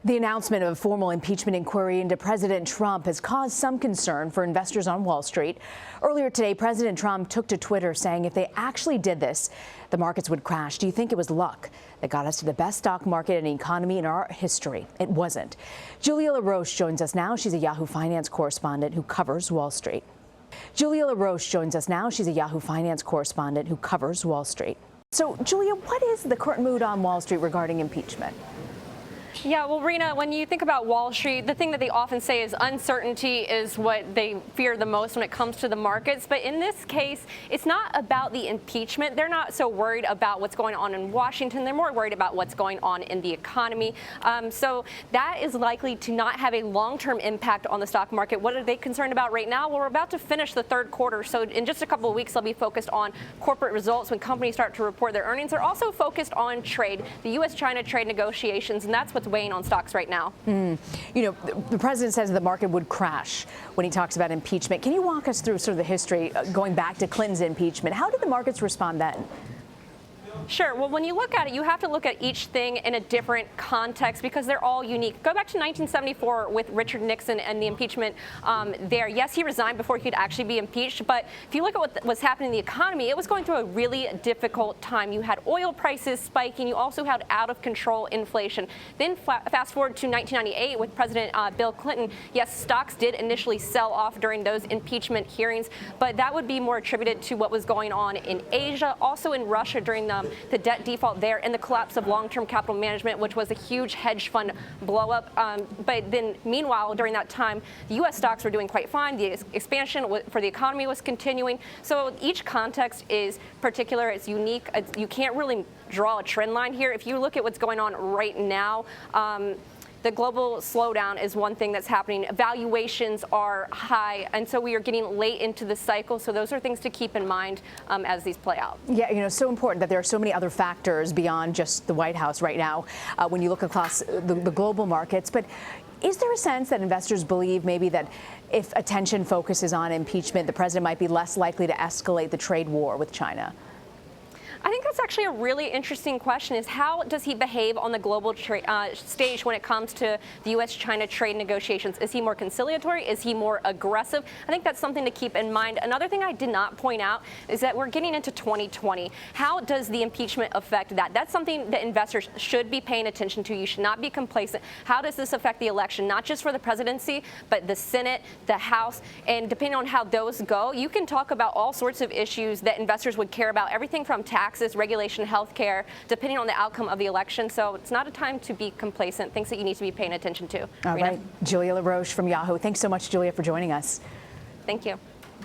The announcement of a formal impeachment inquiry into President Trump has caused some concern for investors on Wall Street. Earlier today, President Trump took to Twitter saying if they actually did this, the markets would crash. Do you think it was luck that got us to the best stock market and economy in our history? It wasn't. Julia LaRoche joins us now. She's a Yahoo Finance correspondent who covers Wall Street. Julia LaRoche joins us now. She's a Yahoo Finance correspondent who covers Wall Street. So, Julia, what is the current mood on Wall Street regarding impeachment? Yeah, well, Rena, when you think about Wall Street, the thing that they often say is uncertainty is what they fear the most when it comes to the markets. But in this case, it's not about the impeachment. They're not so worried about what's going on in Washington. They're more worried about what's going on in the economy. So that is likely to not have a long-term impact on the stock market. What are they concerned about right now? Well, we're about to finish the third quarter. So in just a couple of weeks, they'll be focused on corporate results when companies start to report their earnings. They're also focused on trade, the U.S.-China trade negotiations, and that's what's weighing on stocks right now. You know, the president says the market would crash when he talks about impeachment. Can you walk us through sort of the history going back to Clinton's impeachment? How did the markets respond then? Sure. Well, when you look at it, you have to look at each thing in a different context because they're all unique. Go back to 1974 with Richard Nixon and the impeachment there. Yes, he resigned before he could actually be impeached. But if you look at what was happening in the economy, it was going through a really difficult time. You had oil prices spiking. You also had out of control inflation. Then fast forward to 1998 with President Bill Clinton. Yes, stocks did initially sell off during those impeachment hearings, but that would be more attributed to what was going on in Asia, also in Russia during the debt default there and the collapse of long-term capital management, which was a huge hedge fund blow-up. But then meanwhile, during that time, the U.S. stocks were doing quite fine. The expansion for the economy was continuing. So each context is particular. It's unique. You can't really draw a trend line here. If you look at what's going on right now, the global slowdown is one thing that's happening. Valuations are high, and so we are getting late into the cycle. So those are things to keep in mind as these play out. Yeah, you know, so important that there are so many other factors beyond just the White House right now when you look across the global markets. But is there a sense that investors believe maybe that if attention focuses on impeachment, the president might be less likely to escalate the trade war with China? I think that's actually a really interesting question, is how does he behave on the global stage when it comes to the U.S.-China trade negotiations? Is he more conciliatory? Is he more aggressive? I think that's something to keep in mind. Another thing I did not point out is that we're getting into 2020. How does the impeachment affect that? That's something that investors should be paying attention to. You should not be complacent. How does this affect the election, not just for the presidency, but the Senate, the House? And depending on how those go, you can talk about all sorts of issues that investors would care about, everything from taxes, regulation, healthcare, depending on the outcome of the election. So it's not a time to be complacent. Things that you need to be paying attention to. All right. Julia LaRoche from Yahoo. Thanks so much, Julia, for joining us. Thank you.